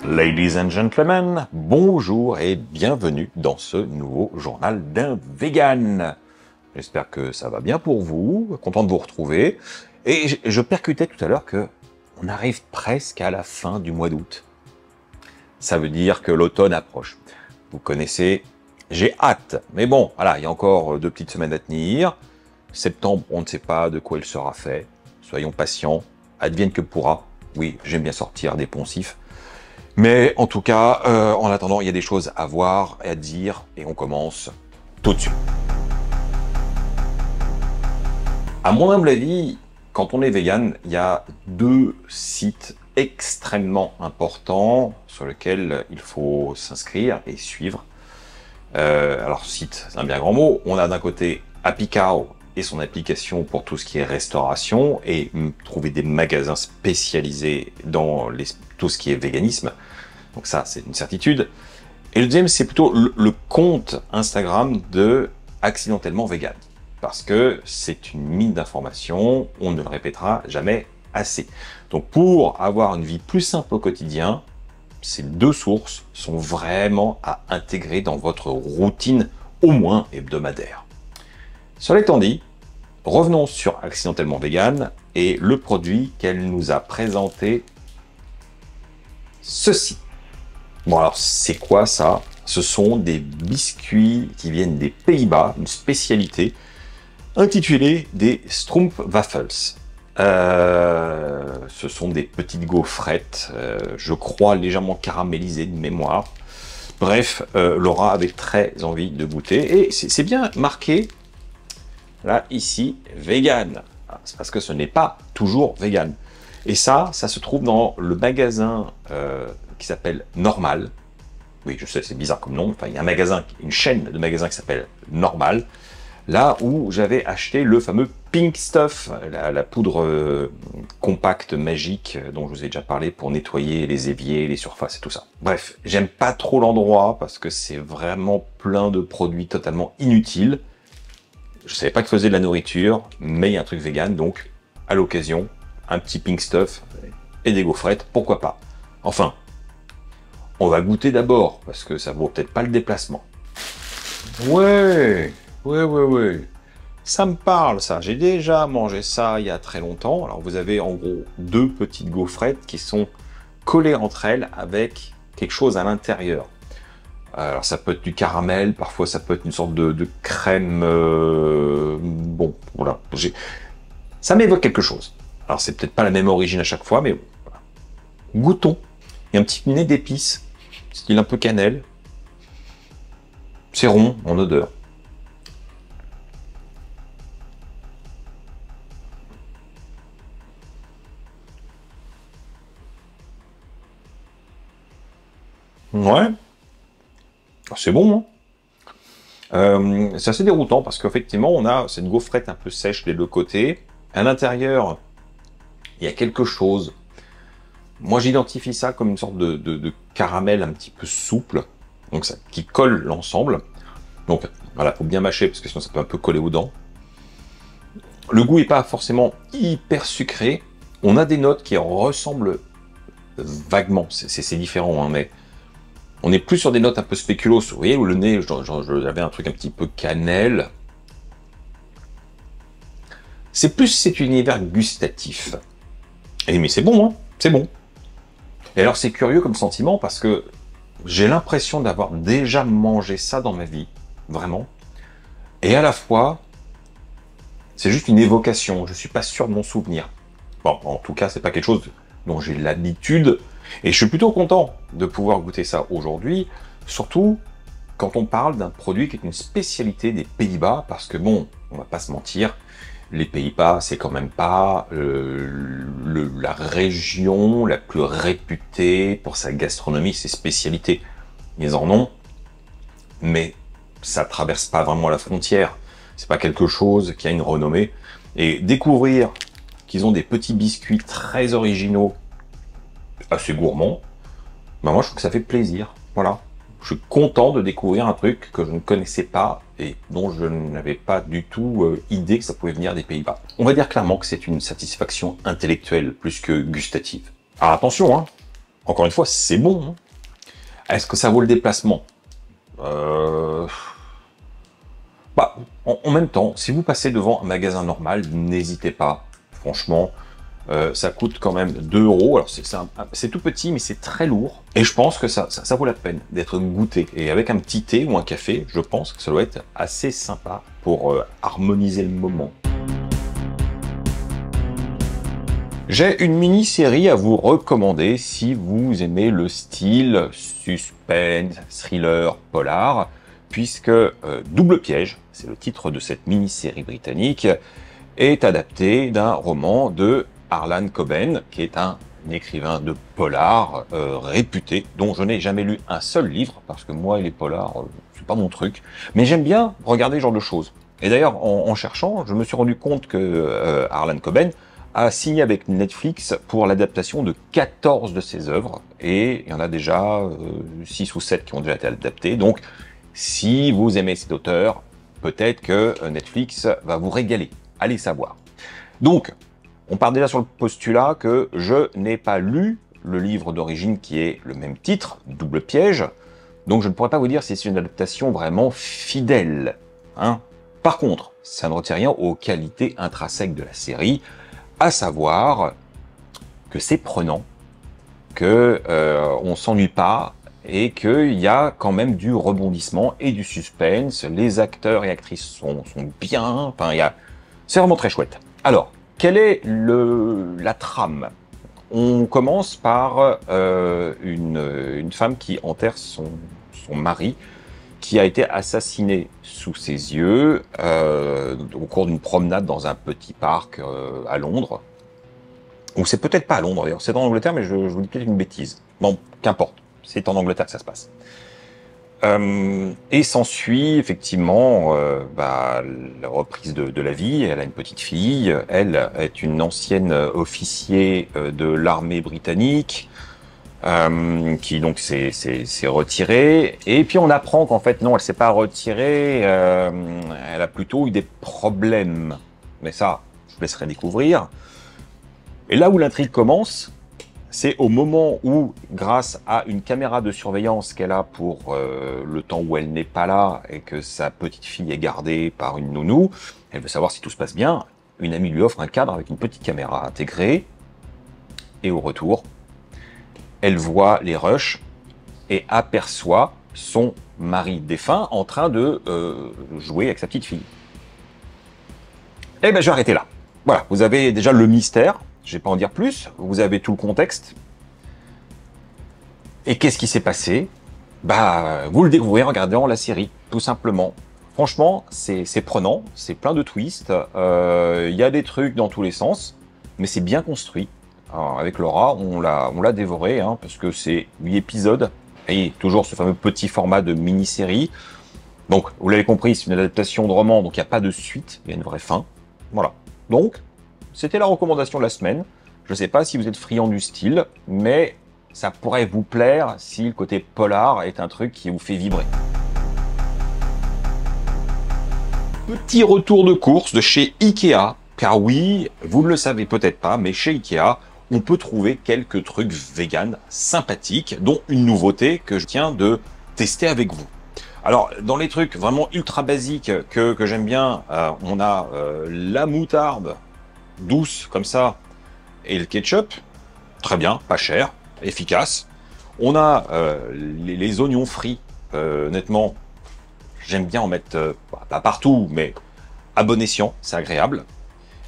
Ladies and gentlemen, bonjour et bienvenue dans ce nouveau journal d'un vegan. J'espère que ça va bien pour vous, content de vous retrouver. Et je percutais tout à l'heure que on arrive presque à la fin du mois d'août. Ça veut dire que l'automne approche. Vous connaissez, j'ai hâte. Mais bon, voilà, il y a encore 2 petites semaines à tenir. Septembre, on ne sait pas de quoi il sera fait. Soyons patients, advienne que pourra. Oui, j'aime bien sortir des poncifs. Mais en tout cas, en attendant, il y a des choses à voir et à dire, et on commence tout de suite. À mon humble avis, quand on est vegan, il y a 2 sites extrêmement importants sur lesquels il faut s'inscrire et suivre. Alors site, c'est un bien grand mot. On a d'un côté Happy Cow et son application pour tout ce qui est restauration et trouver des magasins spécialisés dans tout ce qui est véganisme. Donc ça, c'est une certitude. Et le deuxième, c'est plutôt le compte Instagram de Accidentellement Vegan. Parce que c'est une mine d'informations, on ne le répétera jamais assez. Donc pour avoir une vie plus simple au quotidien, ces 2 sources sont vraiment à intégrer dans votre routine, au moins hebdomadaire. Cela étant dit, revenons sur Accidentellement Vegan et le produit qu'elle nous a présenté, ceci. Bon alors, c'est quoi ça? Ce sont des biscuits qui viennent des Pays-Bas, une spécialité, intitulée des Stroopwafels. Ce sont des petites gaufrettes, je crois légèrement caramélisées de mémoire. Bref, Laura avait très envie de goûter. Et c'est bien marqué, là, ici, vegan. C'est parce que ce n'est pas toujours vegan. Et ça se trouve dans le magasin qui s'appelle Normal. Oui, je sais, c'est bizarre comme nom. Enfin, il y a un magasin, une chaîne de magasins qui s'appelle Normal. Là où j'avais acheté le fameux Pink Stuff, la poudre compacte, magique, dont je vous ai déjà parlé pour nettoyer les éviers, les surfaces et tout ça. Bref, j'aime pas trop l'endroit parce que c'est vraiment plein de produits totalement inutiles. Je savais pas que faisait de la nourriture, mais il y a un truc vegan, donc à l'occasion, un petit Pink Stuff et des gaufrettes, pourquoi pas. Enfin, on va goûter d'abord, parce que ça vaut peut-être pas le déplacement. Ouais. Ça me parle, ça. J'ai déjà mangé ça il y a très longtemps. Alors, vous avez en gros 2 petites gaufrettes qui sont collées entre elles avec quelque chose à l'intérieur. Alors, ça peut être du caramel, parfois ça peut être une sorte de crème. Bon, voilà. Ça m'évoque quelque chose. Alors, c'est peut-être pas la même origine à chaque fois, mais voilà. Goûtons. Il y a un petit nez d'épices, style un peu cannelle. C'est rond en odeur. Ouais, c'est bon, hein. C'est assez déroutant parce qu'effectivement, on a cette gaufrette un peu sèche des 2 côtés. À l'intérieur, il y a quelque chose. Moi, j'identifie ça comme une sorte de caramel un petit peu souple, donc ça, qui colle l'ensemble. Donc voilà, faut bien mâcher parce que sinon ça peut un peu coller aux dents. Le goût est pas forcément hyper sucré. On a des notes qui ressemblent vaguement, c'est différent, hein, mais on est plus sur des notes un peu spéculoos. Vous voyez, où le nez, j'avais un truc un petit peu cannelle. C'est plus cet univers gustatif. Et mais c'est bon, hein, c'est bon. Et alors c'est curieux comme sentiment parce que j'ai l'impression d'avoir déjà mangé ça dans ma vie, vraiment. Et à la fois, c'est juste une évocation, je suis pas sûr de mon souvenir. Bon, en tout cas, c'est pas quelque chose dont j'ai l'habitude, et je suis plutôt content de pouvoir goûter ça aujourd'hui, surtout quand on parle d'un produit qui est une spécialité des Pays-Bas, parce que bon, on va pas se mentir, les Pays-Bas, c'est quand même pas la région la plus réputée pour sa gastronomie, ses spécialités. Ils en ont, mais ça traverse pas vraiment la frontière. C'est pas quelque chose qui a une renommée. Et découvrir qu'ils ont des petits biscuits très originaux, assez gourmands, ben moi je trouve que ça fait plaisir. Voilà. Je suis content de découvrir un truc que je ne connaissais pas et dont je n'avais pas du tout idée que ça pouvait venir des Pays-Bas. On va dire clairement que c'est une satisfaction intellectuelle plus que gustative. Alors attention, hein, Encore une fois, c'est bon. Hein. Est-ce que ça vaut le déplacement? Bah, en même temps, si vous passez devant un magasin normal, n'hésitez pas. Franchement, ça coûte quand même 2 €. Alors c'est tout petit, mais c'est très lourd. Et je pense que ça vaut la peine d'être goûté. Et avec un petit thé ou un café, je pense que ça doit être assez sympa pour harmoniser le moment. J'ai une mini-série à vous recommander si vous aimez le style suspense, thriller, polar, puisque Double Piège, c'est le titre de cette mini-série britannique, est adapté d'un roman de Harlan Coben, qui est un écrivain de polar réputé, dont je n'ai jamais lu un seul livre, parce que moi et les polars, c'est pas mon truc, mais j'aime bien regarder ce genre de choses. Et d'ailleurs, en cherchant, je me suis rendu compte que Harlan Coben a signé avec Netflix pour l'adaptation de 14 de ses œuvres, et il y en a déjà 6 ou 7 qui ont déjà été adaptées. Donc, si vous aimez cet auteur, peut-être que Netflix va vous régaler. Allez savoir. Donc, on part déjà sur le postulat que je n'ai pas lu le livre d'origine qui est le même titre, Double Piège, donc je ne pourrais pas vous dire si c'est une adaptation vraiment fidèle. Hein. Par contre, ça ne retient rien aux qualités intrinsèques de la série, à savoir que c'est prenant, que on s'ennuie pas et qu'il y a quand même du rebondissement et du suspense. Les acteurs et actrices sont bien, enfin c'est vraiment très chouette. Alors, quelle est la trame? On commence par une femme qui enterre son mari, qui a été assassiné sous ses yeux au cours d'une promenade dans un petit parc à Londres. Ou c'est peut-être pas à Londres d'ailleurs, c'est en Angleterre, mais je vous dis peut-être une bêtise. Bon, qu'importe, c'est en Angleterre que ça se passe. Et s'ensuit effectivement la reprise de la vie. Elle a une petite fille, elle est une ancienne officier de l'armée britannique, qui donc s'est retirée, et puis on apprend qu'en fait non, elle s'est pas retirée, elle a plutôt eu des problèmes, mais ça je vous laisserai découvrir. Et là où l'intrigue commence, c'est au moment où, grâce à une caméra de surveillance qu'elle a pour le temps où elle n'est pas là et que sa petite fille est gardée par une nounou, elle veut savoir si tout se passe bien, une amie lui offre un cadre avec une petite caméra intégrée, et au retour, elle voit les rushs et aperçoit son mari défunt en train de jouer avec sa petite fille. Eh ben, je vais arrêter là. Voilà, vous avez déjà le mystère, je vais pas en dire plus, vous avez tout le contexte. Et qu'est-ce qui s'est passé? Bah, vous le découvrez en regardant la série, tout simplement. Franchement, c'est prenant, c'est plein de twists, il y a des trucs dans tous les sens, mais c'est bien construit. Alors, avec Laura, on l'a dévoré, hein, parce que c'est 8 épisodes, et toujours ce fameux petit format de mini-série. Donc, vous l'avez compris, c'est une adaptation de roman, donc il n'y a pas de suite, il y a une vraie fin. Voilà. Donc, c'était la recommandation de la semaine. Je ne sais pas si vous êtes friand du style, mais ça pourrait vous plaire si le côté polar est un truc qui vous fait vibrer. Petit retour de course de chez Ikea, car oui, vous ne le savez peut-être pas, mais chez Ikea, on peut trouver quelques trucs vegan sympathiques, dont une nouveauté que je tiens de tester avec vous. Alors, dans les trucs vraiment ultra basiques que j'aime bien, on a la moutarde douce comme ça et le ketchup, très bien, pas cher, efficace. On a les oignons frits, honnêtement, j'aime bien en mettre, pas partout, mais à bon escient, c'est agréable.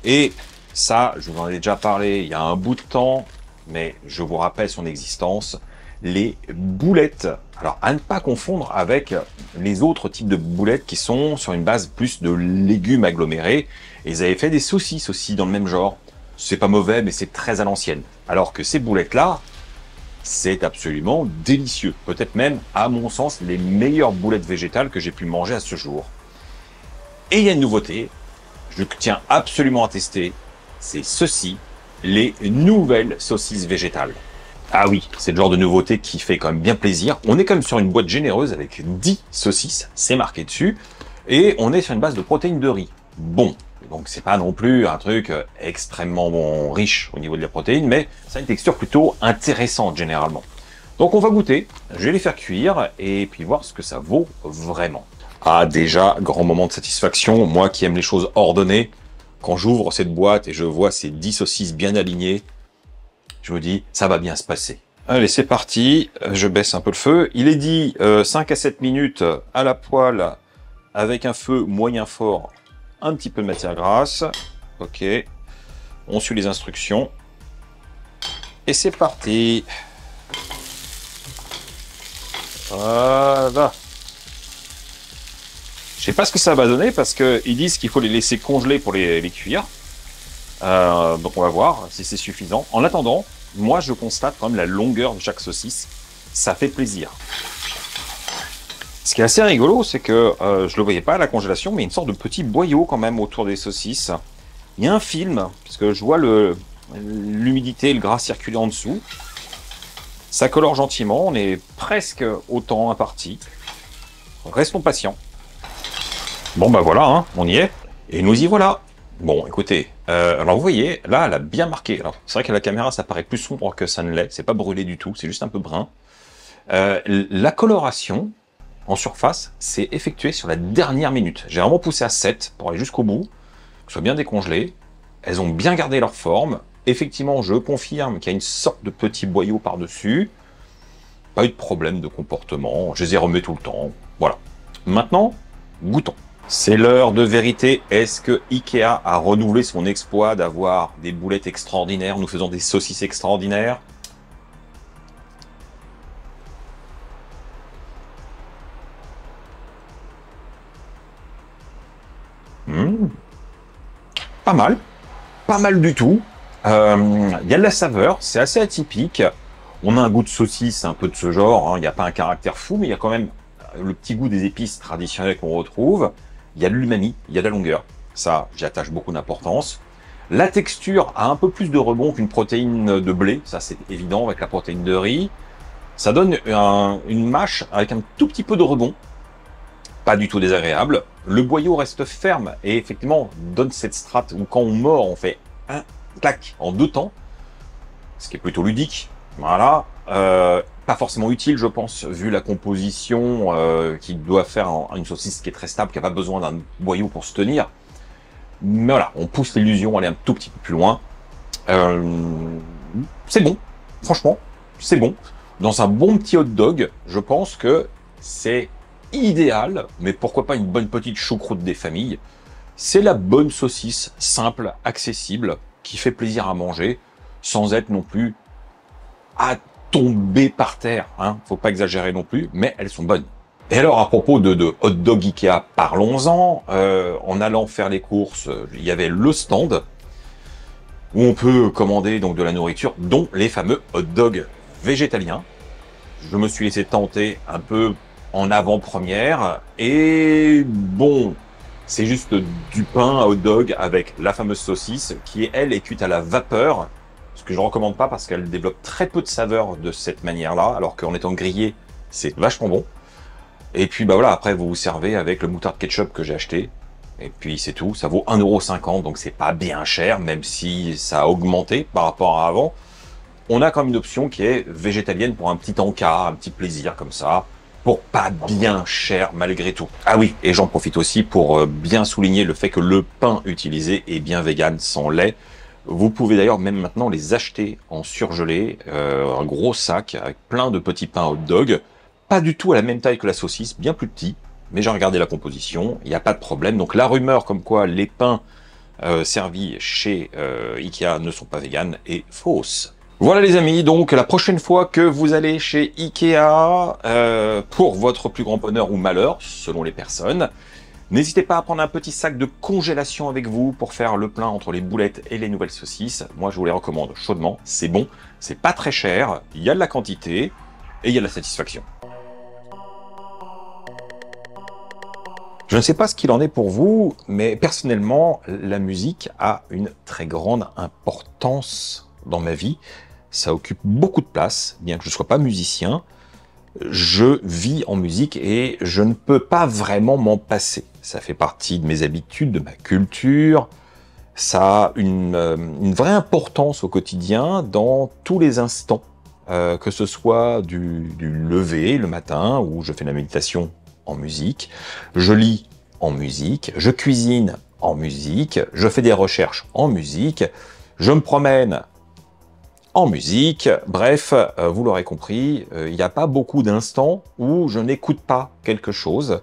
Et ça, je vous en ai déjà parlé il y a un bout de temps, mais je vous rappelle son existence, les boulettes. Alors, à ne pas confondre avec les autres types de boulettes qui sont sur une base plus de légumes agglomérés. Et ils avaient fait des saucisses aussi dans le même genre. C'est pas mauvais, mais c'est très à l'ancienne. Alors que ces boulettes-là, c'est absolument délicieux. Peut-être même, à mon sens, les meilleures boulettes végétales que j'ai pu manger à ce jour. Et il y a une nouveauté, je tiens absolument à tester, c'est ceci, les nouvelles saucisses végétales. Ah oui, c'est le genre de nouveauté qui fait quand même bien plaisir. On est quand même sur une boîte généreuse avec 10 saucisses, c'est marqué dessus, et on est sur une base de protéines de riz. Bon, Donc c'est pas non plus un truc extrêmement bon, riche au niveau de la protéine, mais ça a une texture plutôt intéressante généralement. Donc on va goûter, je vais les faire cuire et puis voir ce que ça vaut vraiment. Ah déjà, grand moment de satisfaction, moi qui aime les choses ordonnées, quand j'ouvre cette boîte et je vois ces 10 saucisses bien alignées, je me dis ça va bien se passer. Allez c'est parti, je baisse un peu le feu. Il est dit 5 à 7 minutes à la poêle avec un feu moyen fort. Un petit peu de matière grasse, ok, on suit les instructions, et c'est parti. Voilà. Je sais pas ce que ça va donner, parce qu'ils disent qu'il faut les laisser congeler pour les cuire, donc on va voir si c'est suffisant. En attendant, moi je constate quand même la longueur de chaque saucisse, ça fait plaisir. Ce qui est assez rigolo, c'est que je le voyais pas à la congélation, mais une sorte de petit boyau quand même autour des saucisses. Il y a un film, parce que je vois l'humidité et le gras circuler en dessous. Ça colore gentiment, on est presque au temps imparti. Restons patients. Bon bah voilà, hein, on y est. Et nous y voilà. Bon, écoutez, alors vous voyez, là, elle a bien marqué. Alors, c'est vrai qu'à la caméra, ça paraît plus sombre que ça ne l'est. C'est pas brûlé du tout, c'est juste un peu brun. La coloration en surface, c'est effectué sur la dernière minute. J'ai vraiment poussé à 7 pour aller jusqu'au bout, que ce soit bien décongelé. Elles ont bien gardé leur forme. Effectivement, je confirme qu'il y a une sorte de petit boyau par-dessus. Pas eu de problème de comportement. Je les ai remis tout le temps. Voilà. Maintenant, goûtons. C'est l'heure de vérité. Est-ce que Ikea a renouvelé son exploit d'avoir des boulettes extraordinaires? Nous faisons des saucisses extraordinaires. Pas mal. Pas mal du tout. Il y a de la saveur. C'est assez atypique. On a un goût de saucisse un peu de ce genre. Hein. Il n'y a pas un caractère fou, mais il y a quand même le petit goût des épices traditionnelles qu'on retrouve. Il y a de l'umami, il y a de la longueur. Ça, j'y attache beaucoup d'importance. La texture a un peu plus de rebond qu'une protéine de blé. Ça, c'est évident avec la protéine de riz. Ça donne une mâche avec un tout petit peu de rebond. Pas du tout désagréable. Le boyau reste ferme et effectivement donne cette strate où quand on mord, on fait un clac en 2 temps. Ce qui est plutôt ludique. Voilà. Pas forcément utile, je pense, vu la composition qui doit faire une saucisse qui est très stable, qui n'a pas besoin d'un boyau pour se tenir. Mais voilà, on pousse l'illusion à aller un tout petit peu plus loin. C'est bon, franchement, c'est bon. Dans un bon petit hot dog, je pense que c'est idéal, mais pourquoi pas une bonne petite choucroute des familles. C'est la bonne saucisse, simple, accessible, qui fait plaisir à manger, sans être non plus à tomber par terre, hein. Faut pas exagérer non plus, mais elles sont bonnes. Et alors, à propos de hot dog Ikea, parlons-en. En allant faire les courses, il y avait le stand où on peut commander donc de la nourriture, dont les fameux hot dogs végétaliens. Je me suis laissé tenter un peu en avant-première, et bon, c'est juste du pain à hot dog avec la fameuse saucisse qui, elle, est cuite à la vapeur. Ce que je ne recommande pas parce qu'elle développe très peu de saveur de cette manière-là, alors qu'en étant grillée, c'est vachement bon. Et puis bah voilà, après vous vous servez avec le moutarde ketchup que j'ai acheté, et puis c'est tout, ça vaut 1,50 €, donc c'est pas bien cher, même si ça a augmenté par rapport à avant. On a quand même une option qui est végétalienne pour un petit encas, un petit plaisir comme ça, pour pas bien cher malgré tout. Ah oui, et j'en profite aussi pour bien souligner le fait que le pain utilisé est bien vegan, sans lait. Vous pouvez d'ailleurs même maintenant les acheter en surgelé, un gros sac avec plein de petits pains hot dog, pas du tout à la même taille que la saucisse, bien plus petit, mais j'ai regardé la composition, il n'y a pas de problème. Donc la rumeur comme quoi les pains servis chez Ikea ne sont pas véganes est fausse. Voilà les amis, donc la prochaine fois que vous allez chez Ikea, pour votre plus grand bonheur ou malheur, selon les personnes, n'hésitez pas à prendre un petit sac de congélation avec vous pour faire le plein entre les boulettes et les nouvelles saucisses. Moi je vous les recommande chaudement, c'est bon, c'est pas très cher, il y a de la quantité et il y a de la satisfaction. Je ne sais pas ce qu'il en est pour vous, mais personnellement, la musique a une très grande importance dans ma vie. Ça occupe beaucoup de place, bien que je ne sois pas musicien. Je vis en musique et je ne peux pas vraiment m'en passer. Ça fait partie de mes habitudes, de ma culture. Ça a une vraie importance au quotidien dans tous les instants. Que ce soit du lever le matin où je fais la méditation en musique, je lis en musique, je cuisine en musique, je fais des recherches en musique, je me promène en musique. Bref, vous l'aurez compris, il n'y a pas beaucoup d'instants où je n'écoute pas quelque chose.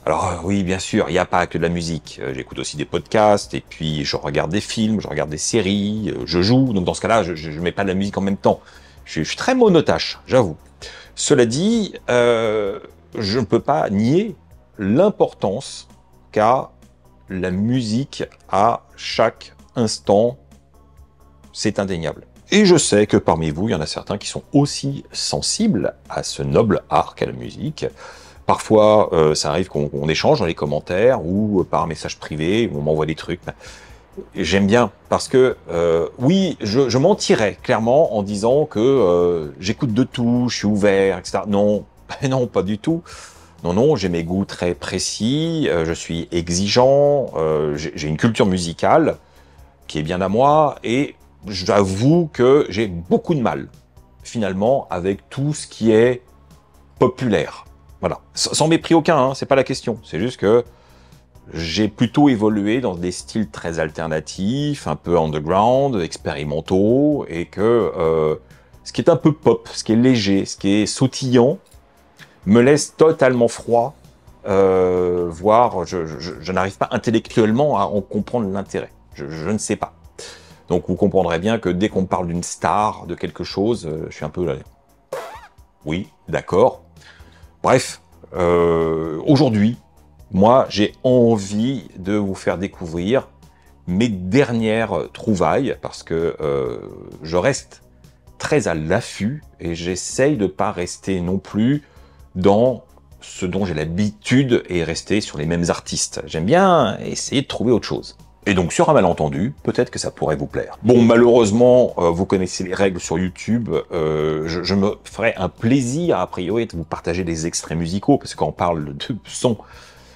Alors oui, bien sûr, il n'y a pas que de la musique. J'écoute aussi des podcasts, et puis je regarde des films, je regarde des séries, je joue. Donc dans ce cas-là, je ne mets pas de la musique en même temps. Je suis très monotache, j'avoue. Cela dit, je ne peux pas nier l'importance qu'a la musique à chaque instant. C'est indéniable. Et je sais que parmi vous, il y en a certains qui sont aussi sensibles à ce noble art qu'est la musique. Parfois, ça arrive qu'on échange dans les commentaires ou par message privé, où on m'envoie des trucs. J'aime bien parce que, oui, je mentirais clairement en disant que j'écoute de tout, je suis ouvert, etc. Non, non, pas du tout. Non, non, j'ai mes goûts très précis, je suis exigeant, j'ai une culture musicale qui est bien à moi, et j'avoue que j'ai beaucoup de mal, finalement, avec tout ce qui est populaire. Voilà. Sans mépris aucun, hein, c'est pas la question. C'est juste que j'ai plutôt évolué dans des styles très alternatifs, un peu underground, expérimentaux, et que ce qui est un peu pop, ce qui est léger, ce qui est sautillant, me laisse totalement froid, voire je n'arrive pas intellectuellement à en comprendre l'intérêt. Je ne sais pas. Donc vous comprendrez bien que dès qu'on parle d'une star, de quelque chose, je suis un peu là. Oui, d'accord. Bref, aujourd'hui, moi, j'ai envie de vous faire découvrir mes dernières trouvailles, parce que je reste très à l'affût et j'essaye de ne pas rester non plus dans ce dont j'ai l'habitude et rester sur les mêmes artistes. J'aime bien essayer de trouver autre chose. Et donc, sur un malentendu, peut-être que ça pourrait vous plaire. Bon, malheureusement, vous connaissez les règles sur YouTube. Je me ferai un plaisir, a priori, de vous partager des extraits musicaux, parce que quand on parle de son,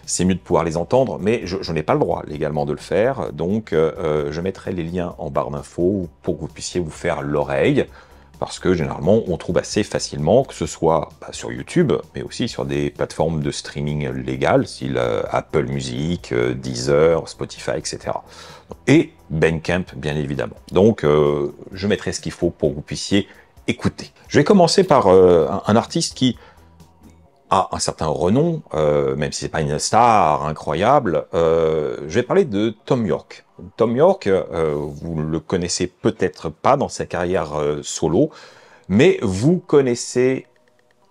c'est mieux de pouvoir les entendre, mais je n'ai pas le droit légalement de le faire. Donc, je mettrai les liens en barre d'infos pour que vous puissiez vous faire l'oreille, parce que généralement, on trouve assez facilement, que ce soit sur YouTube, mais aussi sur des plateformes de streaming légales, style Apple Music, Deezer, Spotify, etc. Et Bandcamp, bien évidemment. Donc, je mettrai ce qu'il faut pour que vous puissiez écouter. Je vais commencer par un artiste qui a un certain renom, même si c'est pas une star incroyable. Je vais parler de Thom Yorke. Thom Yorke, vous ne le connaissez peut-être pas dans sa carrière solo, mais vous connaissez,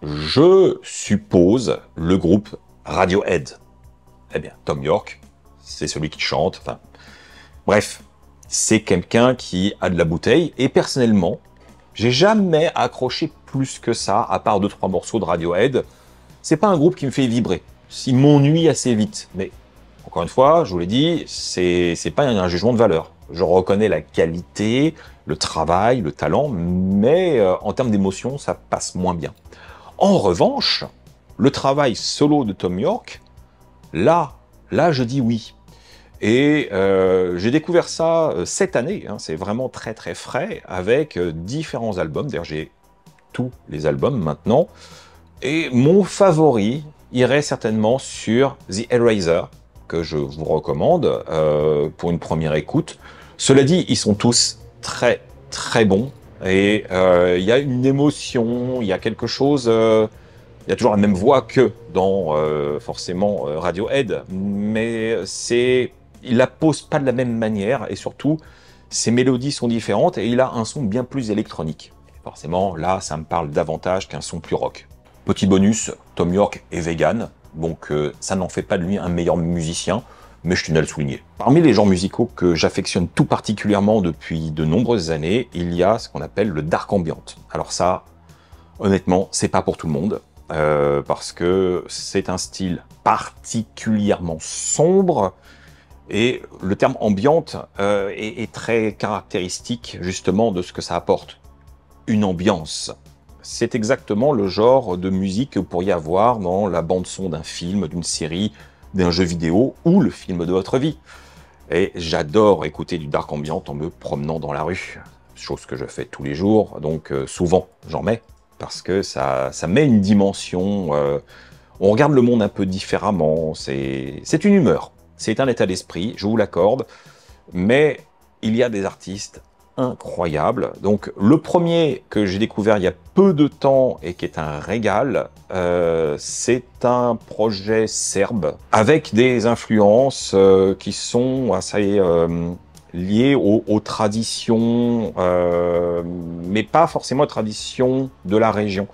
je suppose, le groupe Radiohead. Eh bien, Thom Yorke, c'est celui qui chante. Enfin, bref, c'est quelqu'un qui a de la bouteille. Et personnellement, j'ai jamais accroché plus que ça, à part 2-3 morceaux de Radiohead. C'est pas un groupe qui me fait vibrer. Il m'ennuie assez vite. Mais encore une fois, je vous l'ai dit, c'est pas un jugement de valeur. Je reconnais la qualité, le travail, le talent, mais en termes d'émotion, ça passe moins bien. En revanche, le travail solo de Thom Yorke, là, je dis oui. Et j'ai découvert ça cette année, hein, c'est vraiment très très frais, avec différents albums. D'ailleurs, j'ai tous les albums maintenant. Et mon favori irait certainement sur The Eraser, que je vous recommande pour une première écoute. Cela dit, ils sont tous très très bons, et il y a une émotion, il y a quelque chose, il y a toujours la même voix que dans forcément Radiohead, mais il la pose pas de la même manière, et surtout ses mélodies sont différentes, et il a un son bien plus électronique. Et forcément, là, ça me parle davantage qu'un son plus rock. Petit bonus, Thom Yorke est vegan, donc ça n'en fait pas de lui un meilleur musicien, mais je tenais à le souligner. Parmi les genres musicaux que j'affectionne tout particulièrement depuis de nombreuses années, il y a ce qu'on appelle le dark ambient. Alors ça, honnêtement, c'est pas pour tout le monde, parce que c'est un style particulièrement sombre, et le terme ambiante est très caractéristique justement de ce que ça apporte. Une ambiance. c'est exactement le genre de musique que vous pourriez avoir dans la bande-son d'un film, d'une série, d'un jeu vidéo ou le film de votre vie. Et j'adore écouter du dark ambient en me promenant dans la rue, chose que je fais tous les jours, donc souvent j'en mets, parce que ça met une dimension, on regarde le monde un peu différemment, c'est une humeur, c'est un état d'esprit, je vous l'accorde, mais il y a des artistes incroyables. Donc le premier que j'ai découvert il y a peu de temps et qui est un régal, c'est un projet serbe avec des influences qui sont assez liées aux traditions, mais pas forcément aux traditions de la région.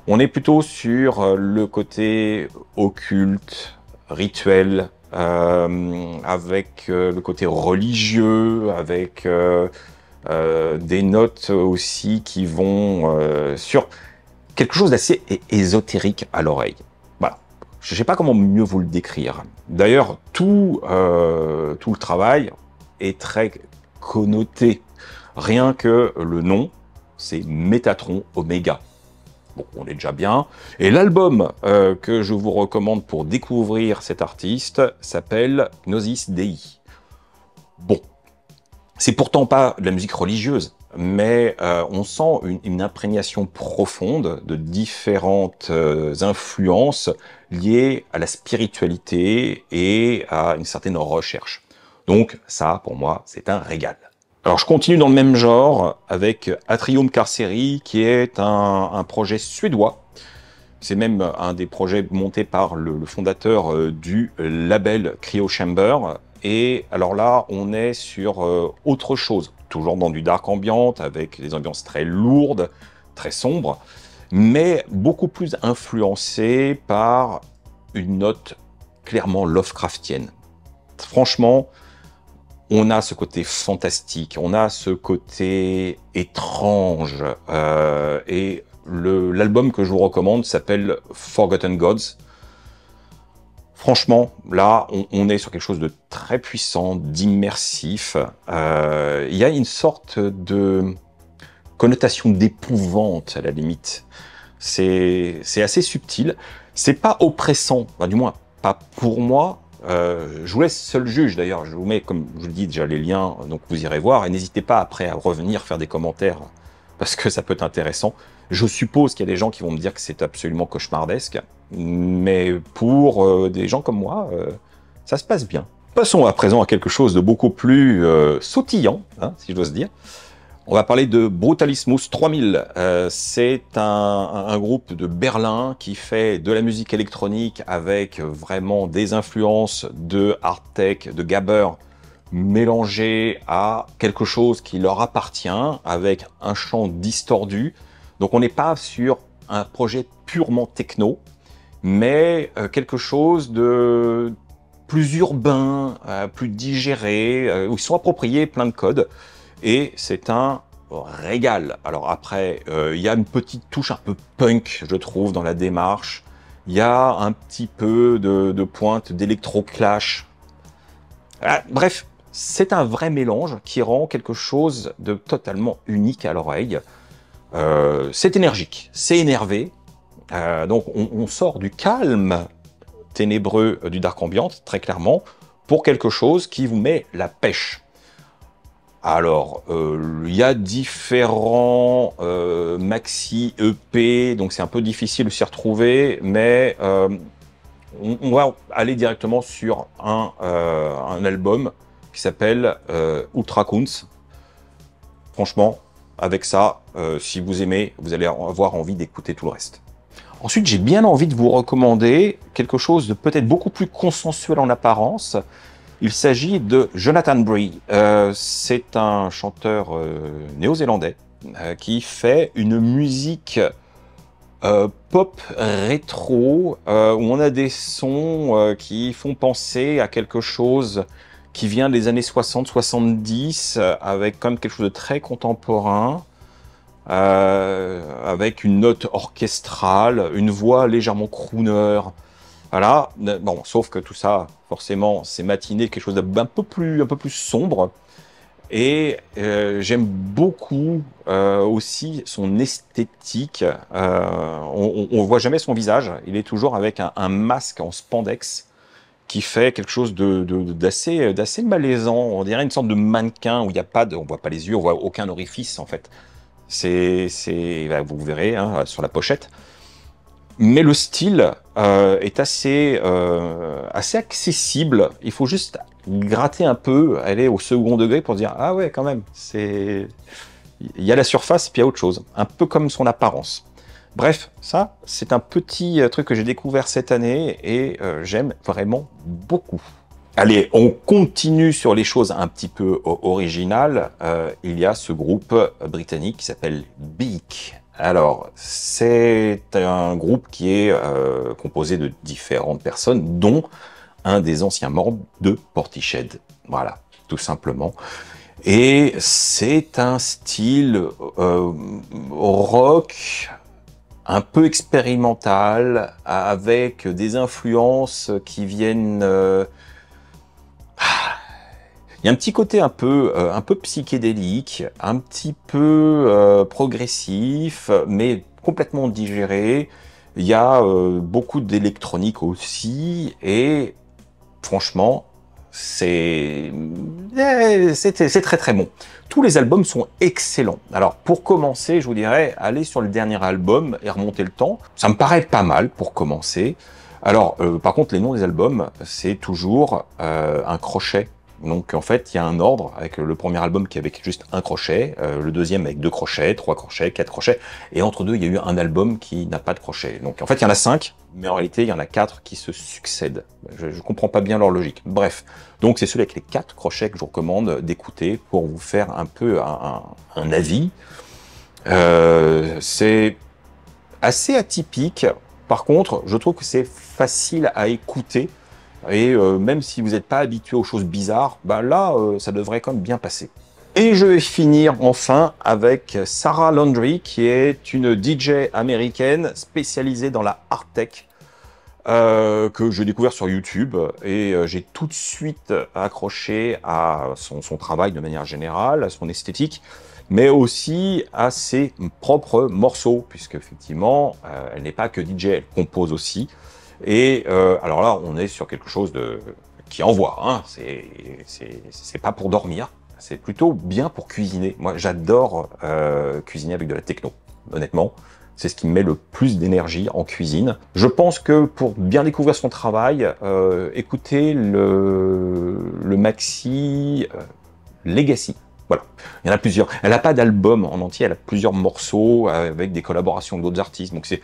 On est plutôt sur le côté occulte, rituel, avec le côté religieux, avec des notes aussi qui vont sur quelque chose d'assez ésotérique à l'oreille. Voilà. Je ne sais pas comment mieux vous le décrire. D'ailleurs, tout le travail est très connoté. Rien que le nom, c'est Métatron Omega. Bon, on est déjà bien. Et l'album que je vous recommande pour découvrir cet artiste s'appelle Gnosis Dei. Bon, c'est pourtant pas de la musique religieuse, mais on sent une imprégnation profonde de différentes influences liées à la spiritualité et à une certaine recherche. Donc ça, pour moi, c'est un régal. Alors je continue dans le même genre avec Atrium Carceri, qui est un projet suédois. C'est même un des projets montés par le fondateur du label Cryo Chamber. Et alors là, on est sur autre chose, toujours dans du dark ambient, avec des ambiances très lourdes, très sombres, mais beaucoup plus influencées par une note clairement Lovecraftienne. Franchement, on a ce côté fantastique, on a ce côté étrange, et l'album que je vous recommande s'appelle Forgotten Gods. Franchement, là, on est sur quelque chose de très puissant, d'immersif. Il y a une sorte de connotation d'épouvante, à la limite. C'est assez subtil. C'est pas oppressant, enfin, du moins, pas pour moi. Je vous laisse seul juge, d'ailleurs. Je vous mets, comme je vous le dis, déjà les liens, donc vous irez voir. Et n'hésitez pas après à revenir faire des commentaires, parce que ça peut être intéressant. Je suppose qu'il y a des gens qui vont me dire que c'est absolument cauchemardesque, mais pour des gens comme moi, ça se passe bien. Passons à présent à quelque chose de beaucoup plus sautillant, hein, si j'ose dire. On va parler de Brutalismus 3000. C'est un groupe de Berlin qui fait de la musique électronique avec vraiment des influences de hard tech, de gabber, mélangées à quelque chose qui leur appartient, avec un chant distordu. Donc on n'est pas sur un projet purement techno, mais quelque chose de plus urbain, plus digéré, où ils sont appropriés plein de codes. Et c'est un régal. Alors après, il y a une petite touche un peu punk, je trouve, dans la démarche. Il y a un petit peu de pointe d'électro-clash. Bref, c'est un vrai mélange qui rend quelque chose de totalement unique à l'oreille. C'est énergique, c'est énervé. Donc on sort du calme ténébreux du dark ambient, très clairement, pour quelque chose qui vous met la pêche. Alors, il y a différents maxi EP, donc c'est un peu difficile de s'y retrouver, mais on va aller directement sur un album qui s'appelle Ultra Kunst. Franchement, avec ça, si vous aimez, vous allez avoir envie d'écouter tout le reste. Ensuite, j'ai bien envie de vous recommander quelque chose de peut-être beaucoup plus consensuel en apparence. Il s'agit de Jonathan Bree. C'est un chanteur néo-zélandais qui fait une musique pop rétro, où on a des sons qui font penser à quelque chose qui vient des années 60-70, avec quand même quelque chose de très contemporain, avec une note orchestrale, une voix légèrement crooner. Voilà, bon, sauf que tout ça, forcément, c'est matiné, quelque chose d'un peu plus sombre. Et j'aime beaucoup aussi son esthétique. On voit jamais son visage. Il est toujours avec un masque en spandex qui fait quelque chose d'assez malaisant. On dirait une sorte de mannequin où il y a pas on voit pas les yeux, on voit aucun orifice en fait. Bah, vous verrez hein, sur la pochette. Mais le style est assez accessible. Il faut juste gratter un peu, aller au second degré pour dire ah ouais quand même. Il y a la surface puis il y a autre chose. Un peu comme son apparence. Bref, ça c'est un petit truc que j'ai découvert cette année et j'aime vraiment beaucoup. Allez, on continue sur les choses un petit peu originales. Il y a ce groupe britannique qui s'appelle Beak. Alors, c'est un groupe qui est composé de différentes personnes, dont un des anciens membres de Portishead. Voilà, tout simplement. Et c'est un style rock un peu expérimental, avec des influences qui viennent... Il y a un petit côté un peu psychédélique, un petit peu progressif, mais complètement digéré. Il y a beaucoup d'électronique aussi, et franchement, c'est très très bon. Tous les albums sont excellents. Alors pour commencer, je vous dirais, allez sur le dernier album et remontez le temps. Ça me paraît pas mal pour commencer. Alors par contre, les noms des albums, c'est toujours un crochet. Donc en fait, il y a un ordre avec le premier album qui est avec juste un crochet, le deuxième avec 2 crochets, 3 crochets, 4 crochets, et entre deux, il y a eu un album qui n'a pas de crochet. Donc en fait, il y en a 5, mais en réalité, il y en a 4 qui se succèdent. Je comprends pas bien leur logique. Bref, donc c'est celui avec les 4 crochets que je vous recommande d'écouter pour vous faire un peu un avis. C'est assez atypique. Par contre, je trouve que c'est facile à écouter. Et même si vous n'êtes pas habitué aux choses bizarres, bah là, ça devrait quand même bien passer. Et je vais finir enfin avec Sarah Landry, qui est une DJ américaine spécialisée dans la hard tech, que j'ai découvert sur YouTube. Et j'ai tout de suite accroché à son travail de manière générale, à son esthétique, mais aussi à ses propres morceaux, puisque effectivement, elle n'est pas que DJ, elle compose aussi. Et alors là, on est sur quelque chose qui envoie, hein. C'est pas pour dormir, c'est plutôt bien pour cuisiner. Moi, j'adore cuisiner avec de la techno, honnêtement. C'est ce qui me met le plus d'énergie en cuisine. Je pense que pour bien découvrir son travail, écoutez le maxi Legacy. Voilà, il y en a plusieurs. Elle n'a pas d'album en entier, elle a plusieurs morceaux avec des collaborations d'autres artistes. Donc c'est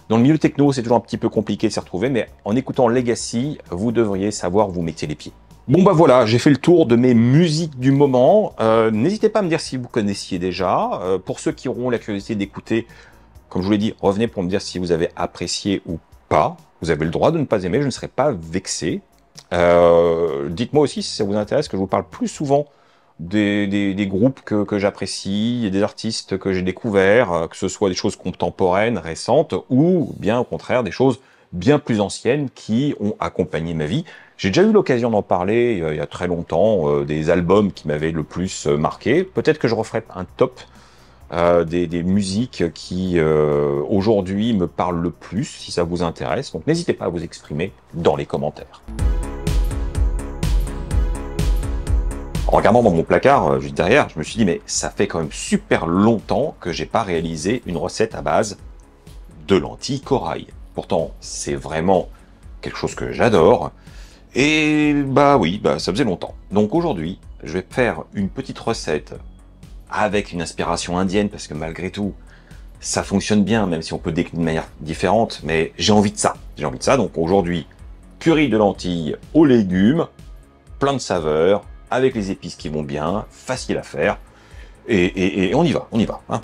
dans le milieu techno, c'est toujours un petit peu compliqué de s'y retrouver, mais en écoutant Legacy, vous devriez savoir où vous mettez les pieds. Bon bah voilà, j'ai fait le tour de mes musiques du moment. N'hésitez pas à me dire si vous connaissiez déjà. Pour ceux qui auront la curiosité d'écouter, comme je vous l'ai dit, revenez pour me dire si vous avez apprécié ou pas. Vous avez le droit de ne pas aimer, je ne serai pas vexé. Dites-moi aussi si ça vous intéresse que je vous parle plus souvent des groupes que j'apprécie, des artistes que j'ai découverts, que ce soit des choses contemporaines, récentes, ou bien au contraire des choses bien plus anciennes qui ont accompagné ma vie. J'ai déjà eu l'occasion d'en parler il y a très longtemps, des albums qui m'avaient le plus marqué. Peut-être que je referai un top des musiques qui aujourd'hui me parlent le plus, si ça vous intéresse. Donc n'hésitez pas à vous exprimer dans les commentaires. En regardant dans mon placard juste derrière, je me suis dit mais ça fait quand même super longtemps que j'ai pas réalisé une recette à base de lentilles corail. Pourtant, c'est vraiment quelque chose que j'adore. Et bah oui, ça faisait longtemps. Donc aujourd'hui, je vais faire une petite recette avec une inspiration indienne parce que malgré tout, ça fonctionne bien, même si on peut décliner de manière différente. Mais j'ai envie de ça. J'ai envie de ça. Donc aujourd'hui, curry de lentilles aux légumes, plein de saveurs, avec les épices qui vont bien, facile à faire, et on y va, hein.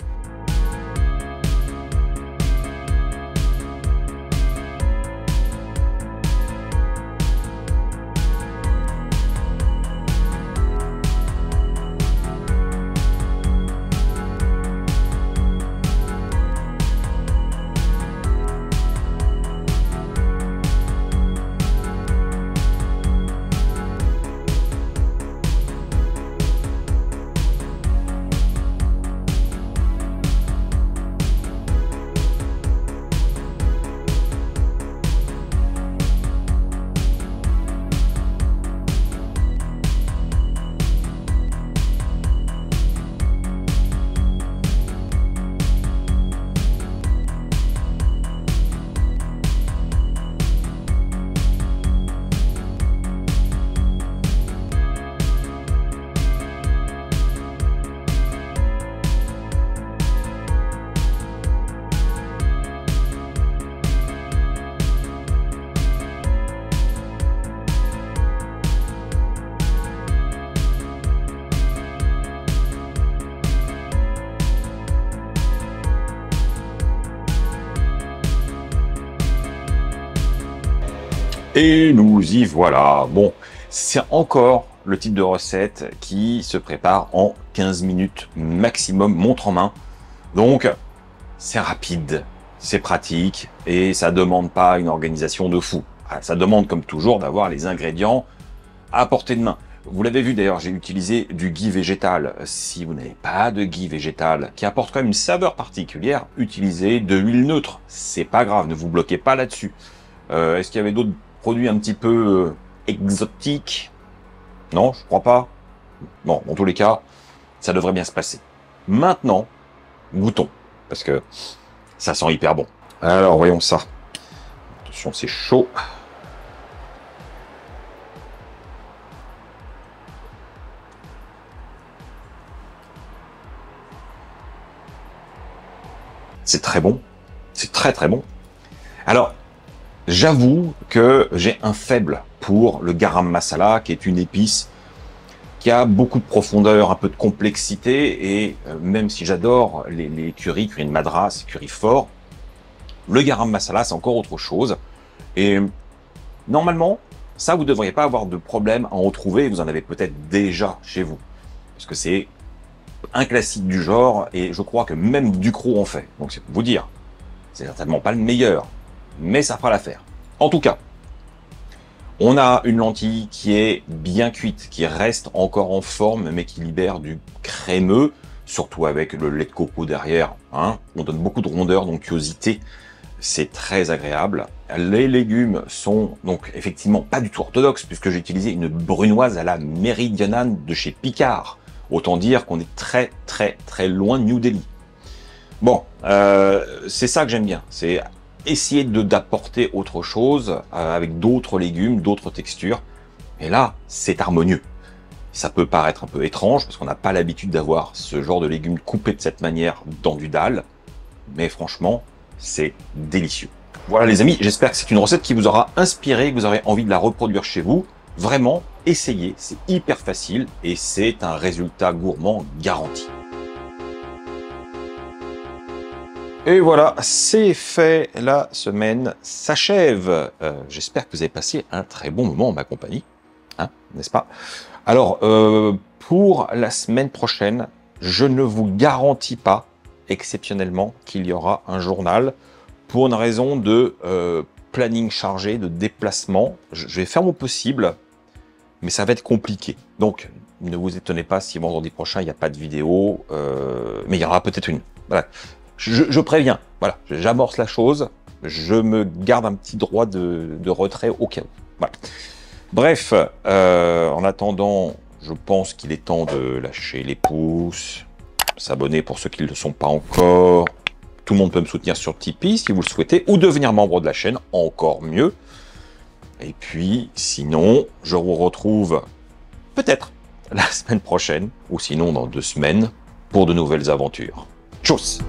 Et nous y voilà. Bon, c'est encore le type de recette qui se prépare en 15 minutes maximum, montre en main. Donc, c'est rapide, c'est pratique et ça demande pas une organisation de fou. Ça demande, comme toujours, d'avoir les ingrédients à portée de main. Vous l'avez vu d'ailleurs, j'ai utilisé du ghee végétal. Si vous n'avez pas de ghee végétal, qui apporte quand même une saveur particulière, utilisez de l'huile neutre. C'est pas grave, ne vous bloquez pas là-dessus. Est-ce qu'il y avait d'autres produits un petit peu exotiques? Non, je crois pas. Bon, dans tous les cas, ça devrait bien se passer. Maintenant, goûtons, parce que ça sent hyper bon. Alors, voyons ça. Attention, c'est chaud. C'est très bon. C'est très très bon. Alors, j'avoue que j'ai un faible pour le garam masala, qui est une épice qui a beaucoup de profondeur, un peu de complexité, et même si j'adore les currys de madras, curry fort, le garam masala, c'est encore autre chose. Et normalement, ça, vous ne devriez pas avoir de problème à en retrouver, vous en avez peut-être déjà chez vous. Parce que c'est un classique du genre, et je crois que même Ducrot en fait. Donc c'est pour vous dire, c'est certainement pas le meilleur, mais ça fera l'affaire. En tout cas, on a une lentille qui est bien cuite, qui reste encore en forme, mais qui libère du crémeux, surtout avec le lait de coco derrière. Hein. On donne beaucoup de rondeur, d'onctuosité. C'est très agréable. Les légumes sont donc effectivement pas du tout orthodoxes, puisque j'ai utilisé une brunoise à la méridionane de chez Picard. Autant dire qu'on est très très très loin de New Delhi. Bon, c'est ça que j'aime bien. C'est essayer d'apporter autre chose avec d'autres légumes, d'autres textures. Et là, c'est harmonieux. Ça peut paraître un peu étrange parce qu'on n'a pas l'habitude d'avoir ce genre de légumes coupés de cette manière dans du dalle. Mais franchement, c'est délicieux. Voilà les amis, j'espère que c'est une recette qui vous aura inspiré, que vous aurez envie de la reproduire chez vous. Vraiment, essayez, c'est hyper facile et c'est un résultat gourmand garanti. Et voilà, c'est fait, la semaine s'achève. J'espère que vous avez passé un très bon moment en ma compagnie, hein, n'est-ce pas? Alors, pour la semaine prochaine, je ne vous garantis pas, exceptionnellement, qu'il y aura un journal pour une raison de planning chargé, de déplacement. Je vais faire mon possible, mais ça va être compliqué. Donc, ne vous étonnez pas si vendredi prochain, il n'y a pas de vidéo, mais il y aura peut-être une. Voilà. Je préviens, voilà, j'amorce la chose, je me garde un petit droit de retrait au cas où. Voilà. Bref, en attendant, je pense qu'il est temps de lâcher les pouces, s'abonner pour ceux qui ne le sont pas encore. Tout le monde peut me soutenir sur Tipeee si vous le souhaitez, ou devenir membre de la chaîne, encore mieux. Et puis, sinon, je vous retrouve peut-être la semaine prochaine, ou sinon dans 2 semaines, pour de nouvelles aventures. Tchuss!